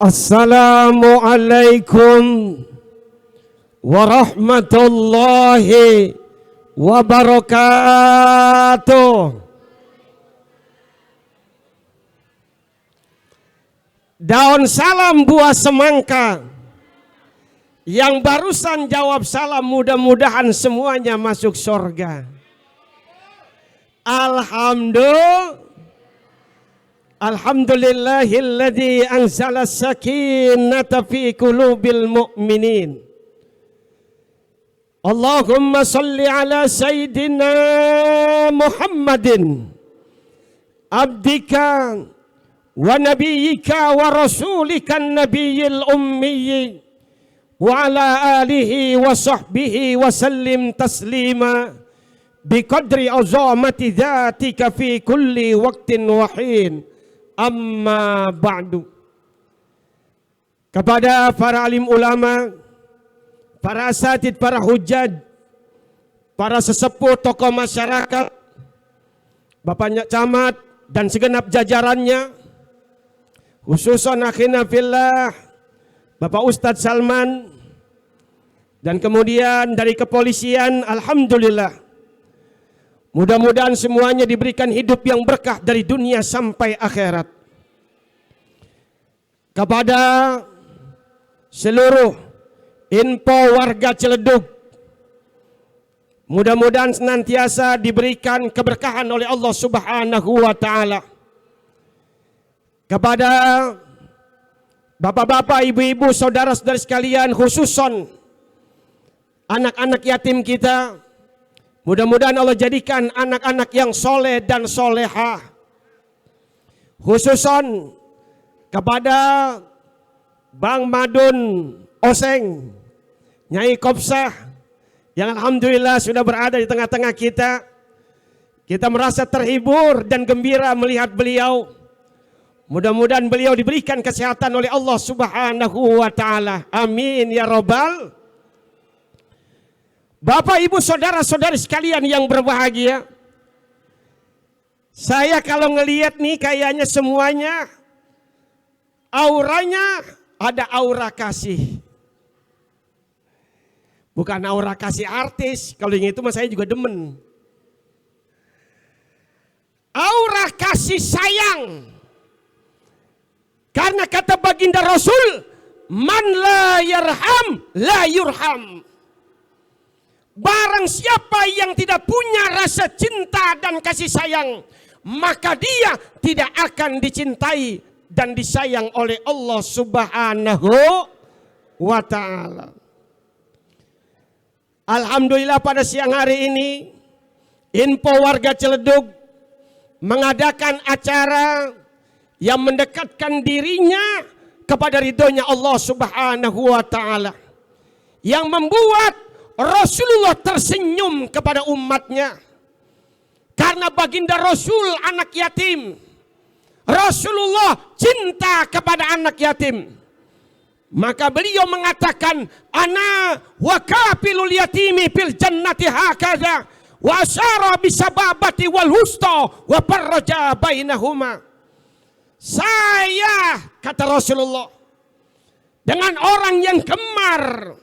Assalamualaikum warahmatullahi wabarakatuh. Daun salam buah semangka yang barusan jawab salam, mudah-mudahan semuanya masuk surga. Alhamdulillahilladzi anzala sakinata fi qulubil mu'minin. Allahumma salli ala sayyidina Muhammadin abdika wa nabiyyika wa rasulika nabiyil ummiyyi wa ala alihi wa sahbihi wa sallim taslima biqadri azamati dzatika fi kulli waqtin wa hin. Amma ba'du. Kepada para alim ulama, para asatid, para hujjaj, para sesepuh tokoh masyarakat, Bapak Camat dan segenap jajarannya, khususan akhina fillah Bapak Ustadz Salman, dan kemudian dari kepolisian, alhamdulillah. Mudah-mudahan semuanya diberikan hidup yang berkah dari dunia sampai akhirat. Kepada seluruh info warga Ciledug, mudah-mudahan senantiasa diberikan keberkahan oleh Allah Subhanahu wa Ta'ala. Kepada bapak-bapak, ibu-ibu, saudara-saudara sekalian, khususon anak-anak yatim kita, mudah-mudahan Allah jadikan anak-anak yang soleh dan soleha. Khususon kepada Bang Madun Oseng, Nyai Kopsah, yang alhamdulillah sudah berada di tengah-tengah kita. Kita merasa terhibur dan gembira melihat beliau. Mudah-mudahan beliau diberikan kesehatan oleh Allah Subhanahu wa Ta'ala. Amin ya Rabbal. Bapak, ibu, saudara-saudari sekalian yang berbahagia, saya kalau ngelihat nih kayaknya semuanya auranya ada aura kasih. Bukan aura kasih artis, kalau yang itu mah saya juga demen. Aura kasih sayang. Karena kata baginda Rasul, man la yarham la yurham. Barang siapa yang tidak punya rasa cinta dan kasih sayang, maka dia tidak akan dicintai dan disayang oleh Allah Subhanahu wa Ta'ala. Alhamdulillah pada siang hari ini, info warga Ciledug mengadakan acara yang mendekatkan dirinya kepada ridhonya Allah Subhanahu wa Ta'ala, yang membuat Rasulullah tersenyum kepada umatnya. Karena baginda Rasul anak yatim, Rasulullah cinta kepada anak yatim. Maka beliau mengatakan, ana wa kafilul yatimi fil jannati hakadha wa asyara bisababati wal wusta wa farraja bainahuma. Saya, kata Rasulullah, dengan orang yang gemar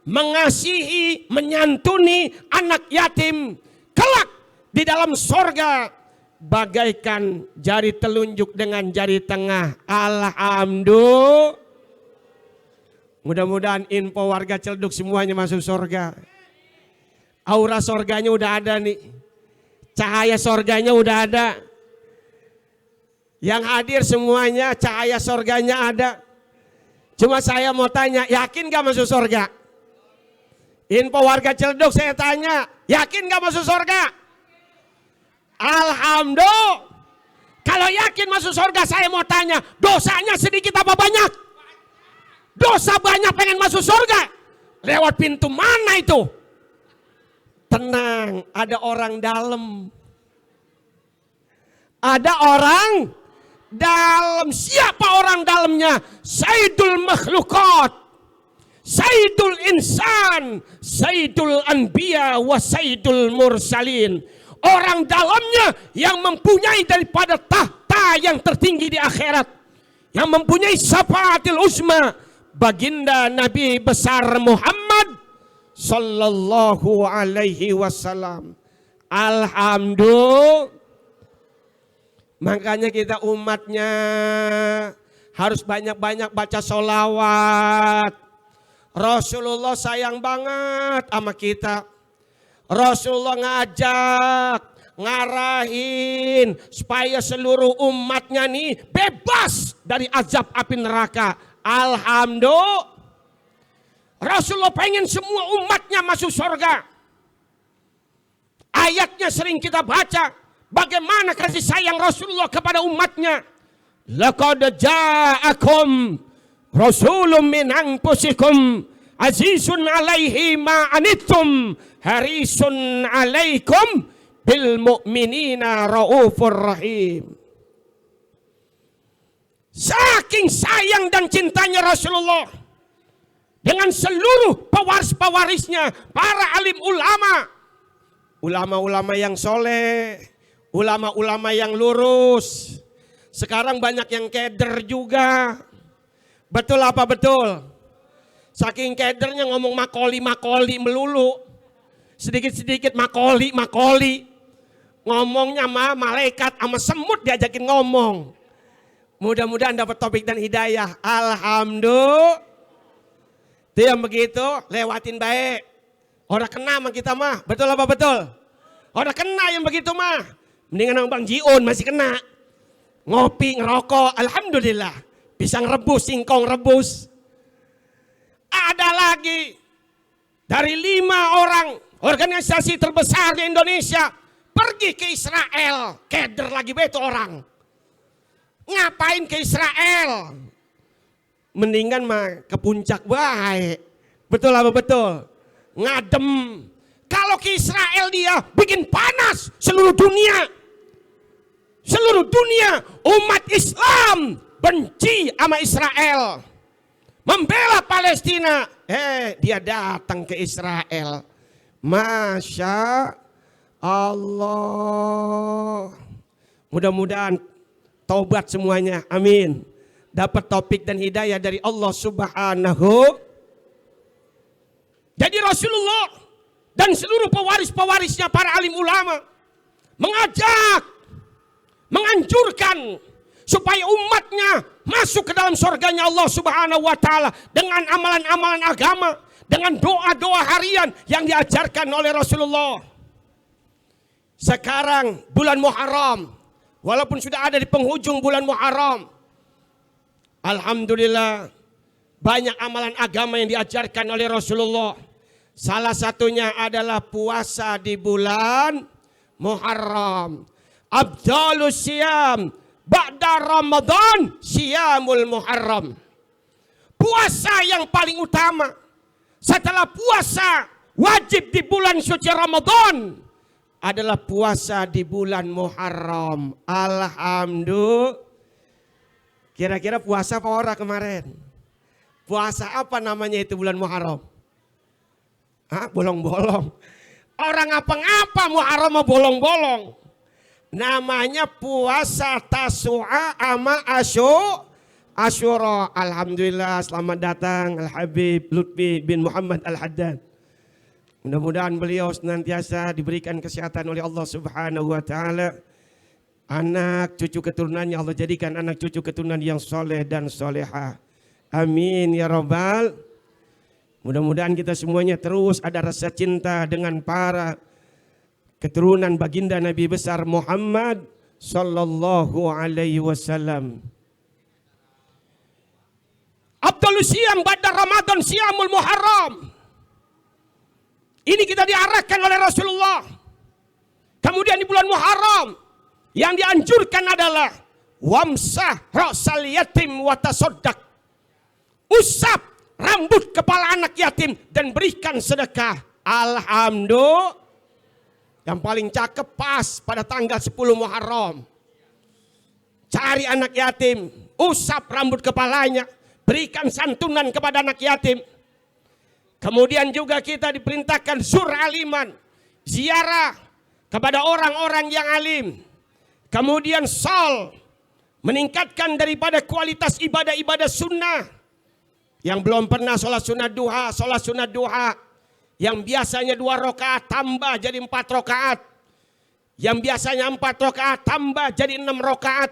mengasihi, menyantuni anak yatim, kelak di dalam sorga bagaikan jari telunjuk dengan jari tengah. Alhamdulillah. Mudah-mudahan info warga Ciledug semuanya masuk sorga. Aura sorganya udah ada nih, cahaya sorganya udah ada. Yang hadir semuanya cahaya sorganya ada. Cuma saya mau tanya, yakin gak masuk sorga? Info warga Ciledug saya tanya, yakin gak masuk surga? Alhamdulillah. Kalau yakin masuk surga, saya mau tanya, dosanya sedikit apa banyak? Dosa banyak pengen masuk surga. Lewat pintu mana itu? Tenang, ada orang dalam. Ada orang dalam. Siapa orang dalamnya? Sayyidul makhlukat, Sayyidul insan, Sayyidul anbiya wa Sayyidul mursalin. Orang dalamnya yang mempunyai daripada tahta yang tertinggi di akhirat, yang mempunyai syafaatil uzma, baginda Nabi besar Muhammad sallallahu alaihi wasallam. Alhamdulillah. Makanya kita umatnya harus banyak-banyak baca sholawat. Rasulullah sayang banget sama kita. Rasulullah ngajak, ngarahin supaya seluruh umatnya nih bebas dari azab api neraka. Alhamdulillah. Rasulullah pengen semua umatnya masuk surga. Ayatnya sering kita baca. Bagaimana kasih sayang Rasulullah kepada umatnya. Laqad ja'akum rasulun min anfusikum azizun alaihi ma anittum harisun alaikum bil mu'minina raufur rahim. Saking sayang dan cintanya Rasulullah dengan seluruh pewaris-pewarisnya, para alim ulama, ulama-ulama yang soleh, ulama-ulama yang lurus. Sekarang banyak yang keder juga. Betul apa betul? Saking kedernya ngomong makoli-makoli melulu. Sedikit-sedikit makoli-makoli. Ngomongnya sama malaikat, sama semut diajakin ngomong. Mudah-mudahan dapat topik dan hidayah. Alhamdulillah. Itu yang begitu, lewatin baik. Orang kena sama kita mah. Betul apa betul? Orang kena yang begitu mah. Mendingan sama Bang Jiun masih kena. Ngopi, ngerokok, alhamdulillah. Pisang rebus, singkong rebus. Ada lagi. Dari 5 orang organisasi terbesar di Indonesia. Pergi ke Israel. Keder lagi betul orang. Ngapain ke Israel? Mendingan mah ke puncak baik. Betul apa betul? Ngadem. Kalau ke Israel dia bikin panas seluruh dunia. Seluruh dunia umat Islam benci sama Israel. Membela Palestina. Dia datang ke Israel. Masya Allah. Mudah-mudahan taubat semuanya. Amin. Dapat topik dan hidayah dari Allah Subhanahu. Jadi Rasulullah dan seluruh pewaris-pewarisnya para alim ulama mengajak, menganjurkan supaya umatnya masuk ke dalam surganya Allah Subhanahu wa taala dengan amalan-amalan agama, dengan doa-doa harian yang diajarkan oleh Rasulullah. Sekarang bulan Muharram, walaupun sudah ada di penghujung bulan Muharram, alhamdulillah banyak amalan agama yang diajarkan oleh Rasulullah. Salah satunya adalah puasa di bulan Muharram. Abdalus siyam ba'da Ramadan siyamul Muharram. Puasa yang paling utama setelah puasa wajib di bulan suci Ramadan adalah puasa di bulan Muharram. Alhamdulillah. Kira-kira puasa apa orang kemarin? Puasa apa namanya itu bulan Muharram? Bolong-bolong. Orang apa-ngapa Muharram bolong-bolong. Namanya puasa Tasu'a ama Asyura. Alhamdulillah, selamat datang Al-Habib Lutfi bin Muhammad Al-Haddad. Mudah-mudahan beliau senantiasa diberikan kesehatan oleh Allah Subhanahu wa taala. Anak cucu keturunannya Allah jadikan anak cucu keturunan yang soleh dan soleha. Amin ya rabbal. Mudah-mudahan kita semuanya terus ada rasa cinta dengan para keturunan baginda Nabi besar Muhammad sallallahu alaihi wasallam. Abdul Siyam ba'da Ramadan siyamul Muharram. Ini kita diarahkan oleh Rasulullah. Kemudian di bulan Muharram yang dianjurkan adalah wamsah ra'sal yatim wa tasaddaq. Usap rambut kepala anak yatim dan berikan sedekah. Alhamdulillah. Yang paling cakep pas pada tanggal 10 Muharram. Cari anak yatim, usap rambut kepalanya, berikan santunan kepada anak yatim. Kemudian juga kita diperintahkan zur aliman, ziarah kepada orang-orang yang alim. Kemudian sol, meningkatkan daripada kualitas ibadah-ibadah sunnah. Yang belum pernah sholat sunat duha, yang biasanya 2 rakaat tambah jadi 4 rakaat. Yang biasanya 4 rakaat tambah jadi 6 rakaat.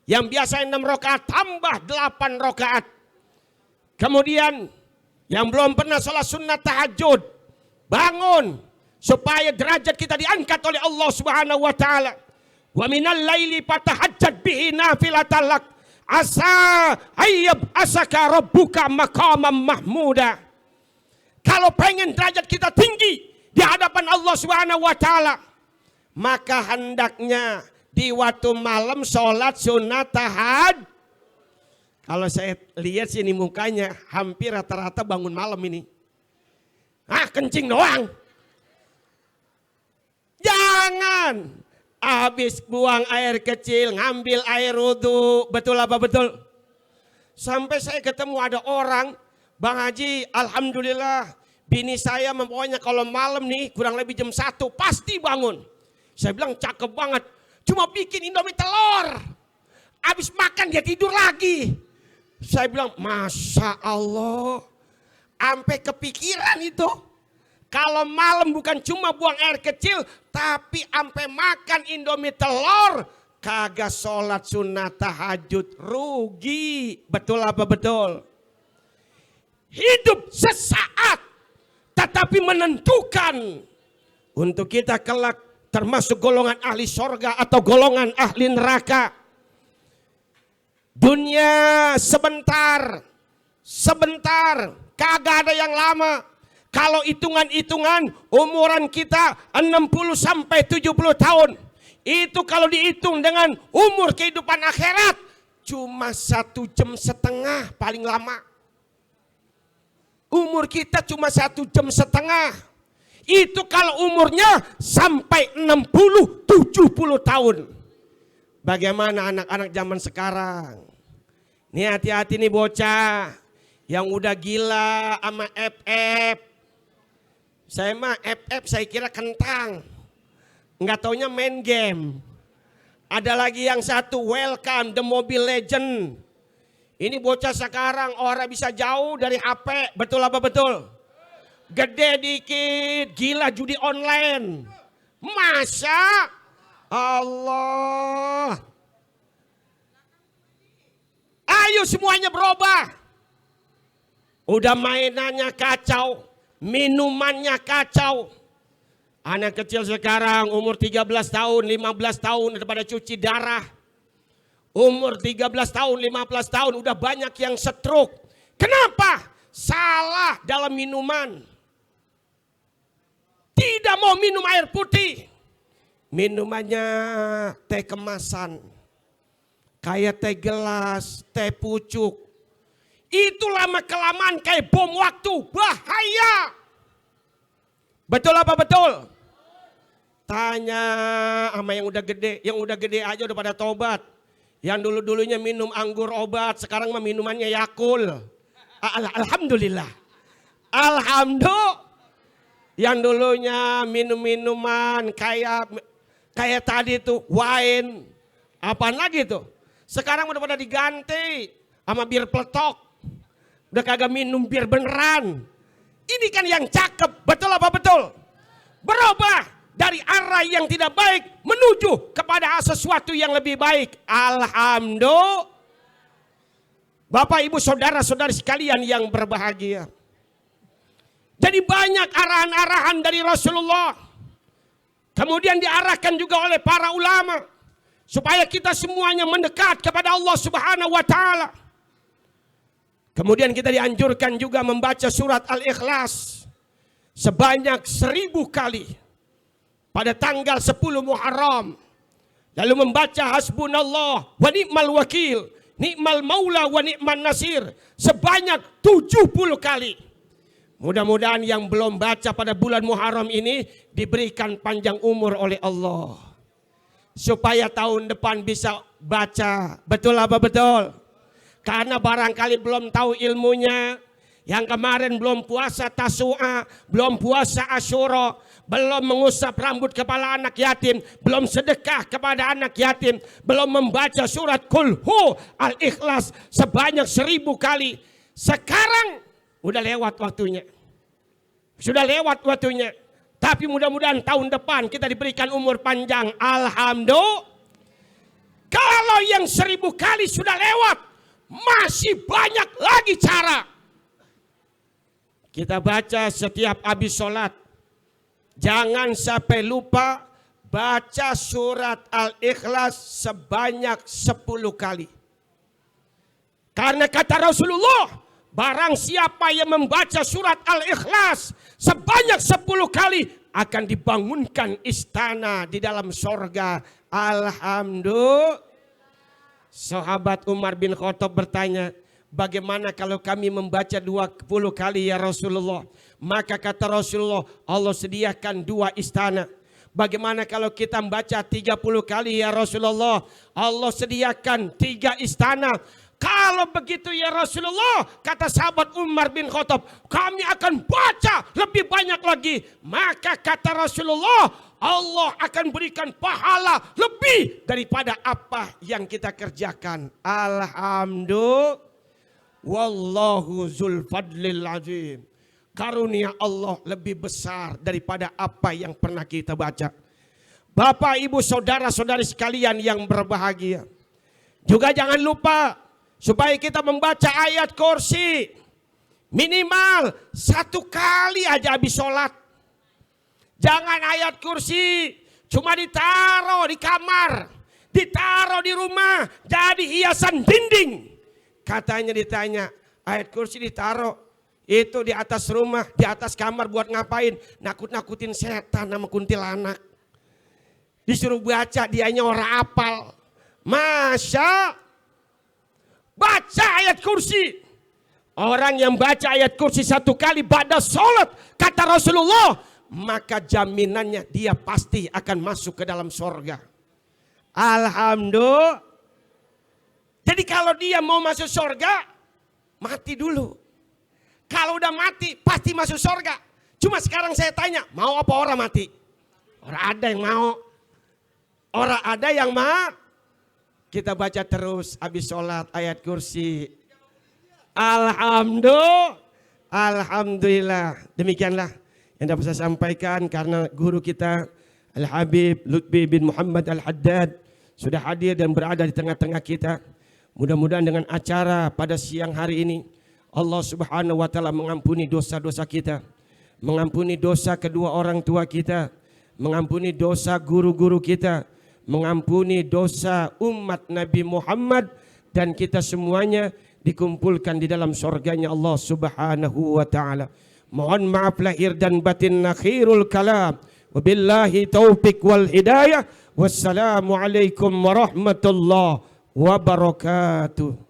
Yang biasanya 6 rakaat tambah 8 rakaat. Kemudian yang belum pernah sholat sunat tahajud, bangun supaya derajat kita diangkat oleh Allah Subhanahu wa taala. Wa minal laili fatahajjad bihi nafilatan lak asa ayyab asaka rabbuka maqamam mahmuda. Kalau pengen derajat kita tinggi di hadapan Allah Subhanahu wa taala, maka hendaknya di waktu malam sholat sunat tahajud. Kalau saya lihat sini mukanya hampir rata-rata bangun malam ini. Kencing doang. Jangan habis buang air kecil, ngambil air wudu. Betul apa betul? Sampai saya ketemu ada orang, Bang Haji, alhamdulillah bini saya pokoknya kalau malam nih kurang lebih jam 1 pasti bangun. Saya bilang cakep banget. Cuma bikin Indomie telur. Habis makan dia tidur lagi. Saya bilang, Masya Allah, sampai kepikiran itu. Kalau malam bukan cuma buang air kecil, tapi sampai makan Indomie telur, kagak sholat sunat tahajud, rugi. Betul apa betul? Hidup sesaat, tetapi menentukan untuk kita kelak termasuk golongan ahli sorga atau golongan ahli neraka. Dunia sebentar, kagak ada yang lama. Kalau hitungan-hitungan umuran kita 60 sampai 70 tahun. Itu kalau dihitung dengan umur kehidupan akhirat cuma 1,5 jam paling lama. Umur kita cuma 1,5 jam. Itu kalau umurnya sampai 60-70 tahun. Bagaimana anak-anak zaman sekarang? Nih hati-hati nih bocah yang udah gila sama FF. Saya mah FF saya kira kentang. Nggak taunya main game. Ada lagi yang satu welcome the Mobile Legend. Ini bocah sekarang orang bisa jauh dari HP. Betul apa betul? Gede dikit gila judi online. Masa Allah. Ayo semuanya berubah. Udah mainannya kacau, minumannya kacau. Anak kecil sekarang umur 13 tahun, 15 tahun udah pada cuci darah. Umur 13 tahun, 15 tahun udah banyak yang stroke. Kenapa? Salah dalam minuman. Tidak mau minum air putih. Minumannya teh kemasan. Kayak teh gelas, teh pucuk. Itu lama-kelamaan kayak bom waktu. Bahaya. Betul apa betul? Tanya sama yang udah gede. Yang udah gede aja udah pada tobat. Yang dulu-dulunya minum anggur obat. Sekarang mah minumannya Yakul. Alhamdulillah. Alhamdulillah. Yang dulunya minum-minuman kayak tadi tuh wine. Apaan lagi tuh? Sekarang udah pada diganti sama bir peletok. Udah kagak minum bir beneran. Ini kan yang cakep. Betul apa betul? Berubah dari arah yang tidak baik menuju kepada sesuatu yang lebih baik. Alhamdulillah. Bapak ibu saudara-saudari sekalian yang berbahagia. Jadi banyak arahan-arahan dari Rasulullah. Kemudian diarahkan juga oleh para ulama. Supaya kita semuanya mendekat kepada Allah Subhanahu wa ta'ala. Kemudian kita dianjurkan juga membaca surat Al-Ikhlas. Sebanyak 1000 kali. Pada tanggal 10 Muharram. Lalu membaca hasbunallah wa ni'mal wakil. Ni'mal maula wa ni'man nasir. Sebanyak 70 kali. Mudah-mudahan yang belum baca pada bulan Muharram ini diberikan panjang umur oleh Allah. Supaya tahun depan bisa baca. Betul apa betul? Karena barangkali belum tahu ilmunya. Yang kemarin belum puasa Tasu'a, belum puasa Asyura. belum mengusap rambut kepala anak yatim, belum sedekah kepada anak yatim, belum membaca surat Qul Hu Al-Ikhlas sebanyak 1000 kali. Sekarang udah lewat waktunya. Sudah lewat waktunya. Tapi mudah-mudahan tahun depan kita diberikan umur panjang. Alhamdulillah. Kalau yang 1000 kali sudah lewat, masih banyak lagi cara. Kita baca setiap habis sholat. Jangan sampai lupa baca surat Al-Ikhlas sebanyak 10 kali. Karena kata Rasulullah, barang siapa yang membaca surat Al-Ikhlas sebanyak 10 kali, akan dibangunkan istana di dalam sorga. Alhamdulillah. Sahabat Umar bin Khattab bertanya, bagaimana kalau kami membaca 20 kali ya Rasulullah? Maka kata Rasulullah, Allah sediakan 2 istana. Bagaimana kalau kita membaca 30 kali ya Rasulullah? Allah sediakan 3 istana. Kalau begitu ya Rasulullah, kata sahabat Umar bin Khattab, kami akan baca lebih banyak lagi. Maka kata Rasulullah, Allah akan berikan pahala lebih daripada apa yang kita kerjakan. Alhamdulillah. Wallahu zul fadlil azim. Karunia Allah lebih besar daripada apa yang pernah kita baca. Bapak, ibu, saudara-saudari sekalian yang berbahagia. Juga jangan lupa supaya kita membaca ayat kursi minimal 1 kali aja habis sholat. Jangan ayat kursi cuma ditaruh di kamar, ditaruh di rumah, jadi hiasan dinding. Katanya ditanya, ayat kursi ditaruh itu di atas rumah, di atas kamar buat ngapain? Nakut-nakutin setan sama kuntilanak. Disuruh baca, dianya orang apal. Masya baca ayat kursi. Orang yang baca ayat kursi 1 kali pada sholat, kata Rasulullah, maka jaminannya dia pasti akan masuk ke dalam sorga. Alhamdulillah. Jadi kalau dia mau masuk sorga, mati dulu. Kalau udah mati, pasti masuk sorga. Cuma sekarang saya tanya, mau apa orang mati? Orang ada yang mau. Orang ada yang mau. Kita baca terus habis sholat ayat kursi. Alhamdulillah. Alhamdulillah. Demikianlah yang dapat saya sampaikan karena guru kita Al-Habib Lutfi bin Muhammad Al-Haddad sudah hadir dan berada di tengah-tengah kita. Mudah-mudahan dengan acara pada siang hari ini Allah Subhanahu wa taala mengampuni dosa-dosa kita, mengampuni dosa kedua orang tua kita, mengampuni dosa guru-guru kita, mengampuni dosa umat Nabi Muhammad, dan kita semuanya dikumpulkan di dalam surganya Allah Subhanahu wa taala. Mohon maaf lahir dan batin, akhirul kalam. Wabillahi taufik wal hidayah. Wassalamualaikum warahmatullahi wabarakatuh.